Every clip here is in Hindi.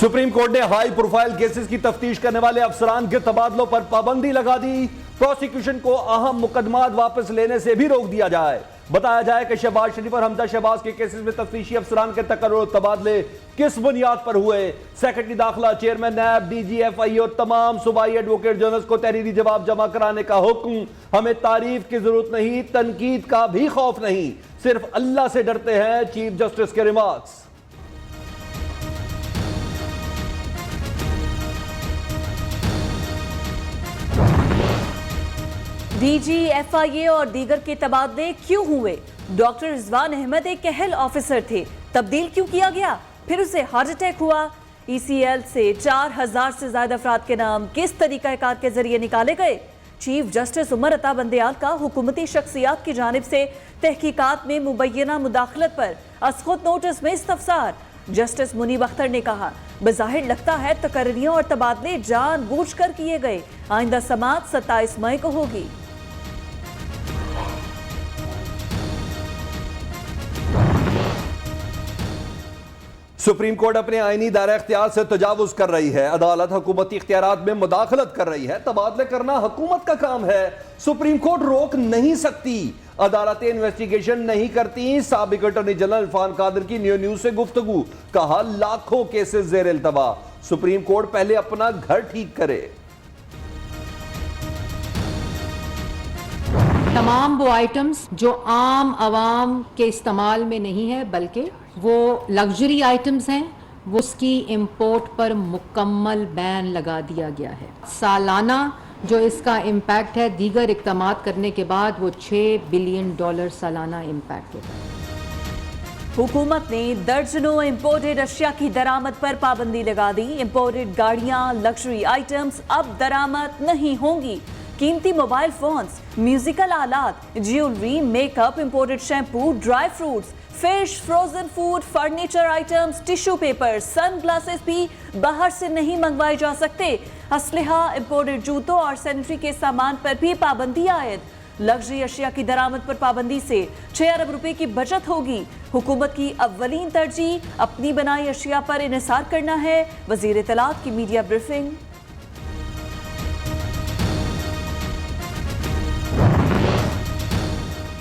सुप्रीम कोर्ट ने हाई प्रोफाइल केसेस की तफ्तीश करने वाले अफसरान के तबादलों पर पाबंदी लगा दी। प्रोसिक्यूशन को अहम मुकदमात वापस लेने से भी रोक दिया जाए। बताया जाए कि शहबाज शरीफ और हमजा शहबाज के केसेस में तफ्तीशी अफसरान के तकर्रुर तबादले किस बुनियाद पर हुए। सेक्रेटरी दाखिला, चेयरमैन नैब, डीजी, एफआई और तमाम सूबाई एडवोकेट जनरल्स को तहरीरी जवाब जमा कराने का हुक्म। हमें तारीफ की जरूरत नहीं, तनकीद का भी खौफ नहीं, सिर्फ अल्लाह से डरते हैं, चीफ जस्टिस के रिमार्क्स। डीजी, एफआईए और दीगर के तबादले क्यों हुए? डॉक्टर रिजवान अहमद एक कहल ऑफिसर थे, तब्दील क्यों किया गया? फिर उसे हार्ट अटैक हुआ। ईसीएल से 4000 से ज्यादा अफराद के नाम किस तरीकाकार के जरिए निकाले गए? चीफ जस्टिस उमर अता बंदयाल का हुकूमती शख्सियात की जानिब से तहकीकात में मुबैना मुदाखलत पर असखुद नोटिस में इस्तफसार। जस्टिस मुनीब अख्तर ने कहा, बज़ाहिर लगता है तकर्रियां और तबादले जानबूझकर किए गए। आइंदा समाअत 27 मई को होगी। सुप्रीम कोर्ट अपने आईनी दायरा इख्तियार से तजावुज कर रही है। अदालत हुकूमती इख्तियारात में मुदाखलत कर रही है। तबादले करना हुकूमत का काम है, सुप्रीम कोर्ट रोक नहीं सकती। अदालतें इन्वेस्टिगेशन नहीं करती। साबिक अटॉर्नी जनरल इरफान कादर की न्यूज़ से गुफ्तगू, कहा लाखों केसेस ज़ेर इल्तवा, सुप्रीम कोर्ट पहले अपना घर ठीक करे। तमाम वो आइटम्स जो आम आवाम के इस्तेमाल में नहीं है बल्कि वो लग्जरी आइटम्स हैं, वो उसकी इंपोर्ट पर मुकम्मल बैन लगा दिया गया है। सालाना जो इसका इम्पैक्ट है दीगर इक़दामात करने के बाद वो $6 बिलियन सालाना इम्पैक्ट होता है। हुकूमत ने दर्जनों इंपोर्टेड अशिया की दरामद पर पाबंदी लगा दी। इंपोर्टेड गाड़ियां, लग्जरी आइटम्स अब दरामद नहीं होंगी। कीमती मोबाइल फोन्स, म्यूजिकल आलात, jewellery, makeup, imported shampoo, dry fruits, fish, frozen food, furniture items, tissue paper, sunglasses भी बाहर से नहीं मंगवाए जा सकते। असलहा, इंपोर्टेड जूतों और सैनिटरी के सामान पर भी पाबंदी आयद। लग्जरी अशिया की दरामद पर पाबंदी से 6 अरब रुपए की बचत होगी। हुकूमत की अव्वलीन तरजीह अपनी बनाई अशिया पर इन्हिसार करना है। वजीर इत्तलात की मीडिया ब्रीफिंग।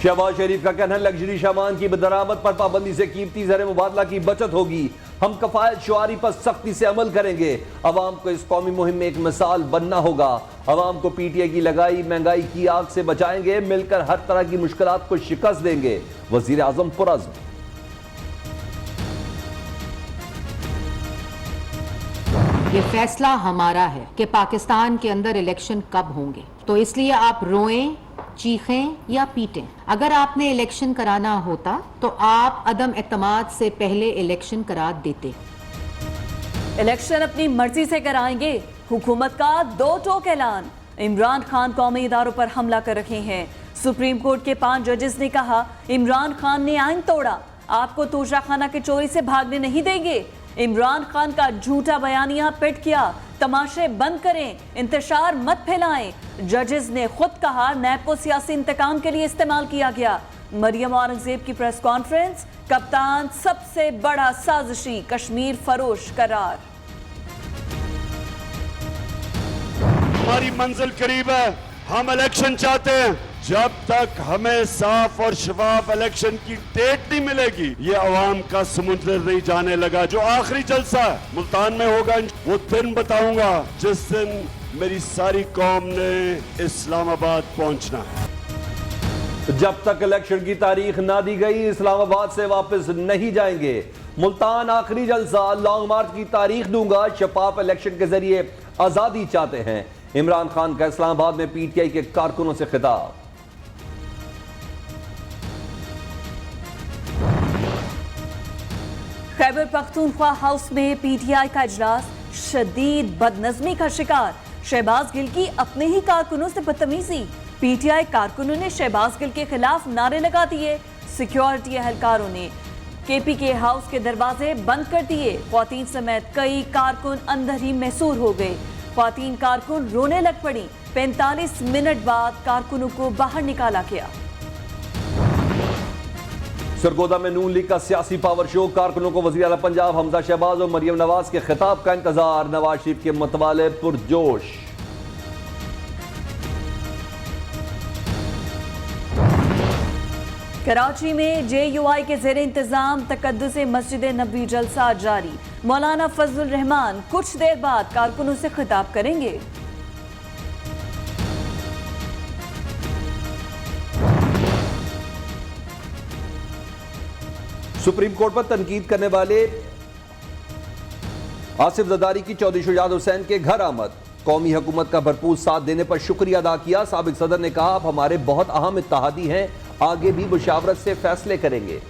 शहबाज शरीफ का कहना, लग्जरी सामान की दरामद पर पाबंदी से कीमती ज़र मुबादला की बचत होगी। हम कफायत शुआरी पर सख्ती से अमल करेंगे। अवाम को इस कौमी मुहिम में एक मिसाल बनना होगा। अवाम को पीटीआई की लगाई महंगाई की आग से बचाएंगे। मिलकर हर तरह की मुश्किलात को शिकस्त देंगे। वजीर आजम पुरअज़्म। ये फैसला हमारा है कि पाकिस्तान के अंदर इलेक्शन कब होंगे, तो इसलिए आप रोएं, चीखें या पीटें। अगर आपने इलेक्शन कराना होता तो आप अदम एतमाद से पहले इलेक्शन करा देते। इलेक्शन अपनी मर्जी से कराएंगे। हुकूमत का दो टोक ऐलान। इमरान खान कौमी इदारों पर हमला कर रहे हैं। सुप्रीम कोर्ट के 5 जजेस ने कहा, इमरान खान ने आइन तोड़ा, आपको तोशा खाना के चोरी से भागने नहीं देंगे। इमरान खान का झूठा बयानिया पिट किया, तमाशे बंद करें, इंतशार मत फैलाएं। जजेस ने खुद कहा, नैब को सियासी इंतकाम के लिए इस्तेमाल किया गया। मरियम औरंगजेब की प्रेस कॉन्फ्रेंस, कप्तान सबसे बड़ा साजिशी कश्मीर फरोश करार। हमारी मंजिल करीब है, हम इलेक्शन चाहते हैं। जब तक हमें साफ और शफाफ इलेक्शन की डेट नहीं मिलेगी, ये अवाम का समुद्र नहीं जाने लगा। जो आखिरी जलसा मुल्तान में होगा, वो दिन बताऊंगा जिस दिन मेरी सारी कौम ने इस्लामाबाद पहुंचना है। जब तक इलेक्शन की तारीख ना दी गई, इस्लामाबाद से वापस नहीं जाएंगे। मुल्तान आखिरी जलसा, लॉन्ग मार्च की तारीख दूंगा। शफाफ इलेक्शन के जरिए आजादी चाहते हैं। इमरान खान का इस्लामाबाद में पीटीआई के कारकुनों से खिताब। खैबर पख्तूनख्वा हाउस में पीटीआई का इजलास शदीद बदनज़मी का शिकार। शहबाज गिल की अपने ही कारकुनों से बदतमीजी। पीटीआई कारकुनों ने शहबाज गिल के खिलाफ नारे लगा दिए। सिक्योरिटी एहलकारों ने केपीके हाउस के दरवाजे बंद कर दिए। ख्वातीन समेत कई कारकुन अंदर ही महसूर हो गए। ख्वातीन कारकुन रोने लग पड़ी। 45 मिनट बाद कारकुनों को बाहर निकाला गया। सरगोदा में नून लीग का सियासी पावर शो, कारकुनों को वज़ीर आला पंजाब हमजा शहबाज और मरियम नवाज के खिताब का इंतजार, नवाज शरीफ के मतवाले पुरजोश। कराची में JUI के ज़ेरे इंतजाम तकद्दुस मस्जिद नबी जलसा जारी, मौलाना फजलुर रहमान कुछ देर बाद कारकुनों से खिताब करेंगे। सुप्रीम कोर्ट पर तनकीद करने वाले आसिफ जरदारी की चौधरी शुजात हुसैन के घर आमद, कौमी हुकूमत का भरपूर साथ देने पर शुक्रिया अदा किया। साबिक सदर ने कहा, आप हमारे बहुत अहम इत्तेहादी हैं, आगे भी मुशावरत से फैसले करेंगे।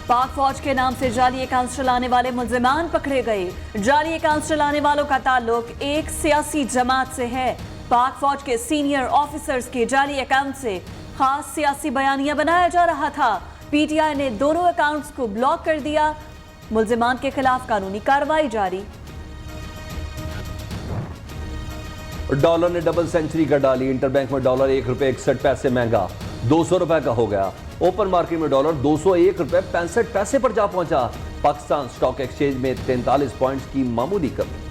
पाक फौज के नाम से जाली अकाउंट चलाने वाले मुल्जिमान पकड़े गए। जाली अकाउंट चलाने वालों का ताल्लुक एक सियासी जमात से है। पाक फौज के सीनियर ऑफिसर्स के जाली अकाउंट से खास सियासी बयानिया बनाया जा रहा था। PTI ने दोनों अकाउंट्स को ब्लॉक कर दिया। मुल्जिमान के खिलाफ कानूनी कार्रवाई जारी। डॉलर ने डबल सेंचुरी कर डाली। इंटरबैंक में डॉलर ₹1.61 महंगा 200 रुपए का हो गया। ओपन मार्केट में डॉलर $201.65 पर जा पहुंचा। पाकिस्तान स्टॉक एक्सचेंज में 43 पॉइंट्स की मामूली कमी।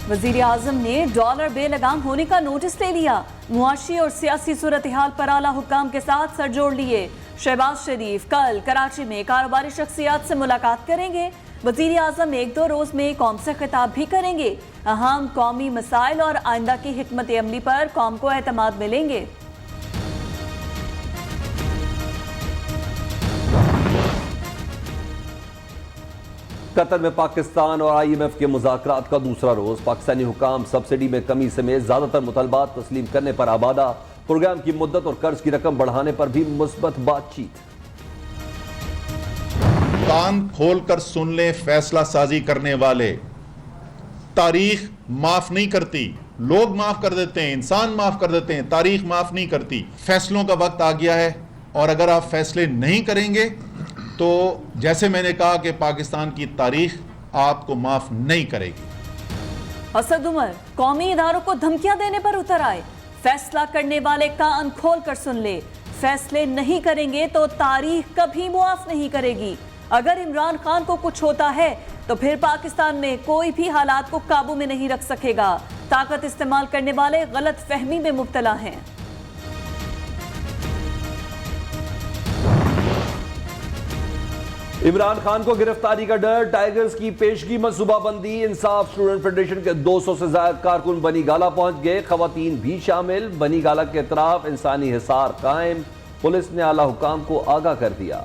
वजीर आजम ने डॉलर बेलगाम होने का नोटिस ले लिया। मुआशी और सियासी सूरत हाल पर आला हुक्काम के साथ सर जोड़ लिए। शहबाज शरीफ कल कराची में कारोबारी शख्सियात से मुलाकात करेंगे। वजीर आजम 1-2 रोज में कौम से खिताब भी करेंगे। अहम कौमी मसाइल और आइंदा की हिकमत अमली पर कौम को एतमाद मिलेंगे। कतर में पाकिस्तान और IMF के मुज़ाकरात का दूसरा रोज। पाकिस्तानी हुकाम सब्सिडी में कमी समेत ज्यादातर मुतालबात तस्लीम करने पर आबादा। प्रोग्राम की मुद्दत और कर्ज की रकम बढ़ाने पर भी मुस्बत बातचीत। कान खोलकर सुन ले, फैसला साजी करने वाले, तारीख माफ नहीं करती। लोग माफ कर देते हैं, इंसान माफ कर देते हैं, तारीख माफ नहीं करती। फैसलों का वक्त आ गया है और अगर आप फैसले नहीं करेंगे तो जैसे मैंने कहा कि पाकिस्तान की तारीख आपको माफ नहीं करेगी। असद उमर कौमी इदारों को धमकियां देने पर उतर आए। फैसला करने वाले कान खोल कर सुन ले, फैसले नहीं करेंगे तो तारीख कभी मुआफ नहीं करेगी। अगर इमरान खान को कुछ होता है तो फिर पाकिस्तान में कोई भी हालात को काबू में नहीं रख सकेगा। ताकत इस्तेमाल करने वाले गलत फहमी में मुब्तला हैं। इमरान खान को गिरफ्तारी का डर, टाइगर्स की पेशगी मंसूबाबंदी। इंसाफ स्टूडेंट फेडरेशन के 200 से ज्यादा कारकुन बनी गाला पहुंच गए, खवातीन भी शामिल। बनी गाला के इतराफ इंसानी हिसार कायम, पुलिस ने आला हुकाम को आगाह कर दिया।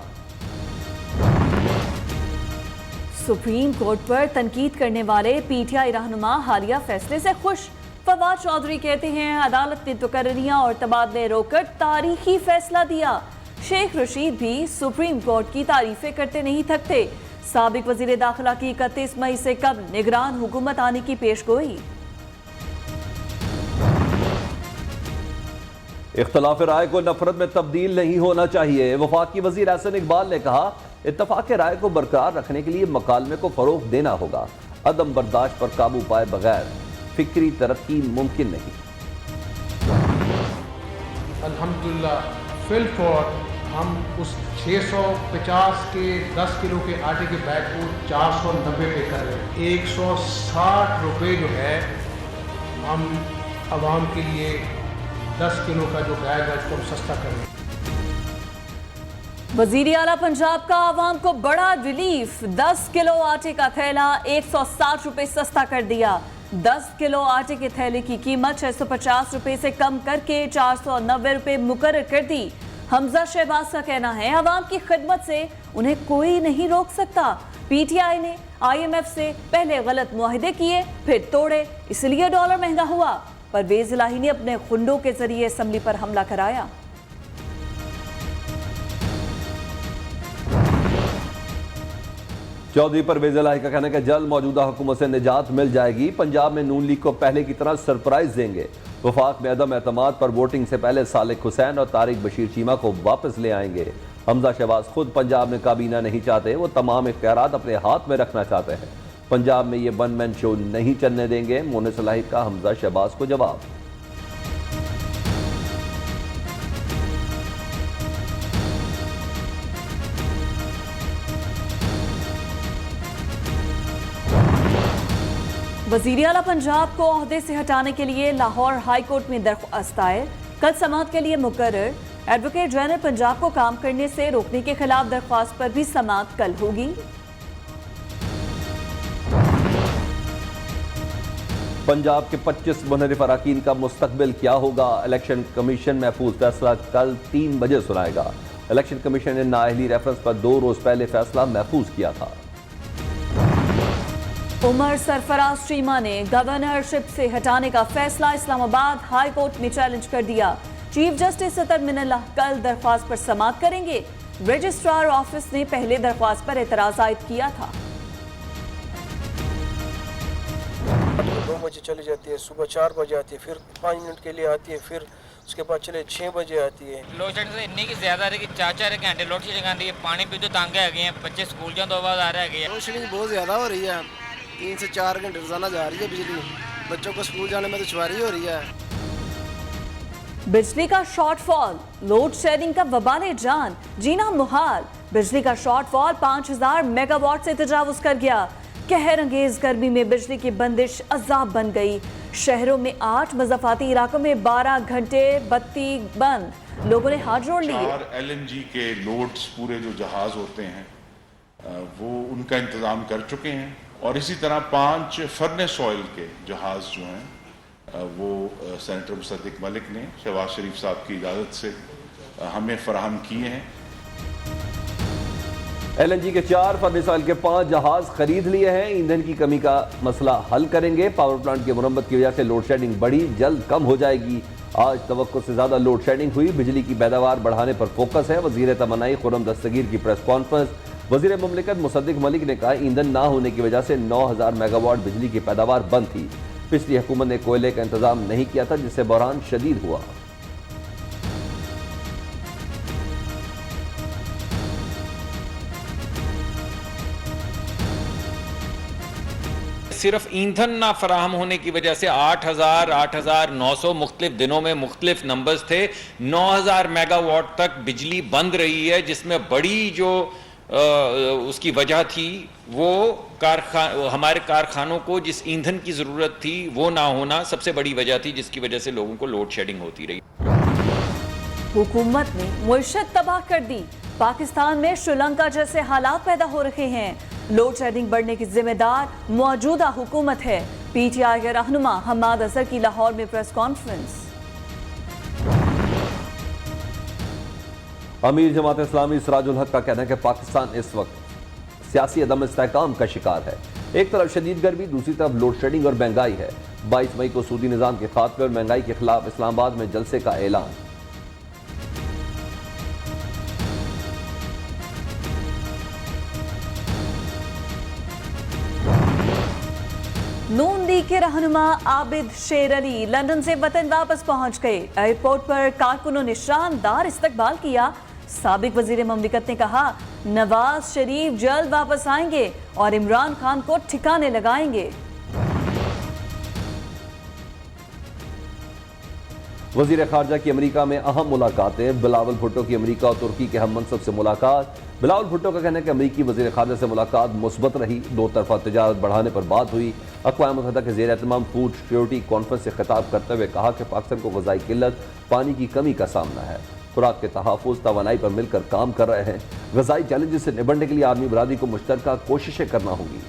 सुप्रीम कोर्ट पर तनकीद करने वाले PTI रहनुमा हालिया फैसले से खुश। फवाद चौधरी कहते हैं, अदालत ने तुकर्रियां और तबादले रोककर तारीखी फैसला दिया। शेख रशीद भी सुप्रीम कोर्ट की तारीफें करते नहीं थकते। साबिक वजीर दाखिला की 31 मई से कब निगरान हुकूमत आने की पेशगोई। इख्तलाफ राय को नफरत में तब्दील नहीं होना चाहिए। वफाकी वजीर एहसन इकबाल ने कहा, इत्तफाक राय को बरकरार रखने के लिए मकालमे को फरोग देना होगा। अदम बर्दाश्त पर काबू पाए बगैर फिक्री तरक्की मुमकिन नहीं। अल्हम्दुलिल्लाह फिलफौर हम उस 650 के 10 किलो के आटे के बैग को 490 पे कर रहे हैं। 160 रुपये जो है हम आवाम के लिए 10 किलो का जो बैग है उसको हम सस्ता कर रहे हैं। वजीर आला पंजाब का आवाम को बड़ा रिलीफ। 10 किलो आटे का थैला 160 रुपये सस्ता कर दिया। 10 किलो आटे के थैले की कीमत 650 रुपये से कम करके 490 रुपये मुकर्रर कर दी। हमजा शहबाज का कहना है, अवाम की खिदमत से उन्हें कोई नहीं रोक सकता। PTI ने IMF से पहले गलत मुआहिदे किए, फिर तोड़े, इसलिए डॉलर महंगा हुआ। परवेज इलाही ने अपने खुंडों के जरिए असम्बली पर हमला कराया। चौधरी परवेज इलाही का कहना है कि जल्द मौजूदा हुकूमत से निजात मिल जाएगी। पंजाब में नून लीग को पहले की तरह सरप्राइज देंगे। वफाक में अदम एतमाद पर वोटिंग से पहले सालिक हुसैन और तारिक बशीर चीमा को वापस ले आएंगे। हमजा शहबाज खुद पंजाब में काबीना नहीं चाहते, वो तमाम इख्तियारात अपने हाथ में रखना चाहते हैं। पंजाब में ये वन मैन शो नहीं चलने देंगे, मोने सलाहिब का हमजा शहबाज को जवाब। वजीर आला पंजाब को ओहदे से हटाने के लिए लाहौर हाई कोर्ट में दरख्वास्त दायर, कल समाअत के लिए मुकर्रर। एडवोकेट जनरल पंजाब को काम करने से रोकने के खिलाफ दरख्वास्त पर भी समाअत कल होगी। पंजाब के 25 मुनहरिफ अराकीन का मुस्तकबिल क्या होगा, इलेक्शन कमीशन महफूज फैसला कल 3 बजे सुनाएगा। इलेक्शन कमीशन ने नाअहली रेफरेंस पर 2 रोज पहले फैसला महफूज किया था। उमर सरफराज चीमा ने गवर्नरशिप से हटाने का फैसला इस्लामाबाद हाई कोर्ट में चैलेंज कर दिया। चीफ जस्टिस सतर मिनल्लाह कल दरख्वास्त पर समाअत करेंगे। रजिस्ट्रार ऑफिस ने पहले दरख्वास्त पर एतराज आयद किया था। 2 बजे चली जाती है, सुबह 4 बजे आती है, फिर 5 मिनट के लिए आती है, फिर उसके बाद चले 6 बजे आती है। लोड शेडिंग तो इन्नी की ज्यादा रही कि 4-4 घंटे लोड शेडिंग आती है। पानी भी तो तंग है गए हैं, बच्चे स्कूल जाने तो बाद आ रहे हैं। लोड शेडिंग बहुत ज़्यादा हो रही है, 3 से 4 घंटे रोजाना जा रही है बिजली। बच्चों को स्कूल जाने में दुश्वारी हो रही है। बिजली का शॉर्टफॉल, लोड शेडिंग का वबाले जान, जीना मुहाल। बिजली का शॉर्टफॉल 5000 मेगावाट से तजावुज कर गया। कहर अंगेज गर्मी में बिजली की बंदिश अजाब बन गई। शहरों में 8 मज़ाफ़ाती इलाकों में 12 घंटे बत्ती बंद। लोगों ने हाथ जोड़ लिए। 4 LNG के लोड्स पूरे जो जहाज होते हैं वो उनका इंतज़ाम कर चुके हैं, और इसी तरह 5 फर्नेस ऑयल के जहाज जो हैं वो सेनेटर मुसद्दिक मलिक ने शहबाज शरीफ साहब की इजाज़त से हमें फराहम किए हैं। LNG के 4 फर्नेस ऑयल के 5 जहाज खरीद लिए हैं। ईंधन की कमी का मसला हल करेंगे। पावर प्लांट की मुरम्मत की वजह से लोड शेडिंग बढ़ी, जल्द कम हो जाएगी। आज तवक्को से ज्यादा लोड शेडिंग हुई। बिजली की पैदावार बढ़ाने पर फोकस है। वजीर तमन्नाई खुर्रम दस्तगीर की प्रेस कॉन्फ्रेंस। वजीर मुमलिकत मुसद्दिक मलिक ने कहा, ईंधन ना होने की वजह से 9000 मेगावाट बिजली की पैदावार बंद थी। पिछली हुकूमत ने कोयले का इंतजाम नहीं किया था, जिससे बहरान शदीद हुआ। सिर्फ ईंधन ना फराहम होने की वजह से 8,900 मुख्तलिफ दिनों में मुख्तलिफ नंबर्स थे। 9000 मेगावाट तक बिजली बंद रही है, जिसमें बड़ी जो उसकी वजह थी वो हमारे कारखानों को जिस ईंधन की ज़रूरत थी वो ना होना सबसे बड़ी वजह थी, जिसकी वजह से लोगों को लोड शेडिंग होती रही। हुकूमत ने मुइशत तबाह कर दी। पाकिस्तान में श्रीलंका जैसे हालात पैदा हो रहे हैं। लोड शेडिंग बढ़ने की जिम्मेदार मौजूदा हुकूमत है। PTI के रहनुमा हम्माद अजहर की लाहौर में प्रेस कॉन्फ्रेंस। अमीर जमात इस्लामी सिराजुल हक का कहना है कि पाकिस्तान इस वक्त सियासी अदम इस्तेहकाम का शिकार है। एक तरफ शदीद गर्मी, दूसरी तरफ लोड शेडिंग और महंगाई है। 22 मई को सूदी निज़ाम के खात्मे और महंगाई के खिलाफ इस्लामाबाद में जलसे का ऐलान। नून लीग के रहनुमा आबिद शेर अली लंदन से वतन वापस पहुंच गए। एयरपोर्ट पर कारकुनों ने शानदार इस्तकबाल किया। साबिक वजीर ममलिकत ने कहा, नवाज शरीफ जल्द वापस आएंगे और इमरान खान को ठिकाने लगाएंगे। वजीर खारजा की अमरीका में अहम मुलाकातें। बिलावल भुट्टो की अमरीका और तुर्की के हम मनसब से मुलाकात। बिलावल भुट्टो का कहना है कि अमरीकी वजीर खारजा से मुलाकात मुस्बत रही। 2 तरफा तजारत बढ़ाने पर बात हुई। अक़वाम मुत्तहिदा के ज़ेर एहतमाम फूड सिक्योरिटी कॉन्फ्रेंस से खिताब करते हुए कहा कि पाकिस्तान को ग़िज़ाई किल्लत, पानी की कमी का सामना है। खुराक के तहफ़्फ़ुज़, तवानाई पर मिलकर काम कर रहे हैं। ग़िज़ाई चैलेंजेस से निपटने के लिए आर्मी बरादरी को मुश्तरका कोशिशें करना होगी।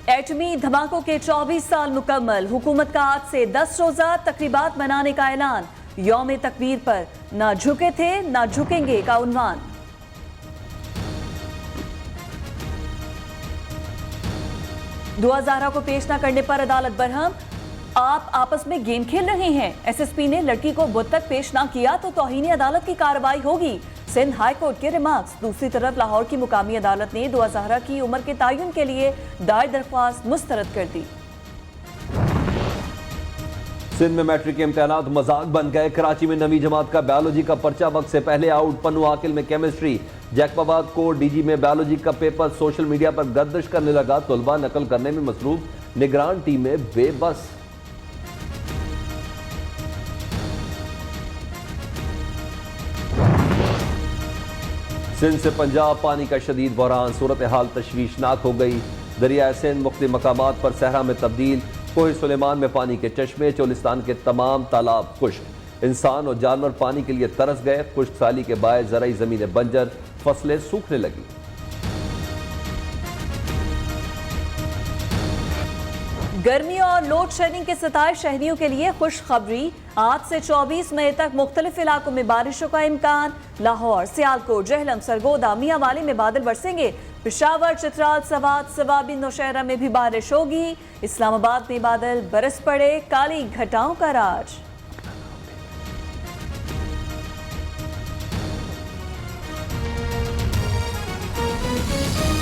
एटमी धमाकों के 24 साल मुकम्मल। हुकूमत का आज से 10 रोजा तकरीबात मनाने का ऐलान। यौम तकबीर पर ना झुके थे ना झुकेंगे का उन्वान। दुआ ज़हरा को पेश न करने पर अदालत बरहम। आप आपस में गेम खेल रहे हैं। SSP ने लड़की को बुध तक पेश ना किया तो तौहीन अदालत की कार्रवाई होगी। सिंध हाई कोर्ट के रिमार्क्स। दूसरी तरफ लाहौर की मुकामी अदालत ने दुआ ज़हरा की उम्र के तयन के लिए दायर दरख्वास्त मुस्तरद कर दी। सिंध में मैट्रिक के इम्तिहानात मजाक बन गए। कराची में 9वीं जमात का बायोलॉजी का पर्चा वक्त से पहले आउट। पन्नू आकिल में केमिस्ट्री, जैकबाबाद को डीजी में बायोलॉजी का पेपर सोशल मीडिया पर गर्दिश करने लगा। तलबा नकल करने में मसरूफ, निगरान टीमें बेबस। सिंध से पंजाब पानी का शदीद बहरान, सूरत हाल तशवीशनाक हो गई। दरिया सिंध मुख्तलिफ मकामात पर सहरा में तब्दील। कोह सुलेमान में पानी के चश्मे, चोलिस्तान के तमाम तालाब खुश्क। इंसान और जानवर पानी के लिए तरस गए। खुश्क साली के बायस ज़राई ज़मीनें बंजर, फसलें सूखने लगी। गर्मी और लोड शेडिंग के सताए शहरियों के लिए खुशखबरी। आज से 24 मई तक मुख्तलिफ इलाकों में बारिशों का इम्कान। लाहौर, सियालकोट, जहलम, सरगोदा, मियांवाली में बादल बरसेंगे। पेशावर, चित्राल, सवात, सवाबी, नौशहरा में भी बारिश होगी। इस्लामाबाद में बादल बरस पड़े, काली घटाओं का राज।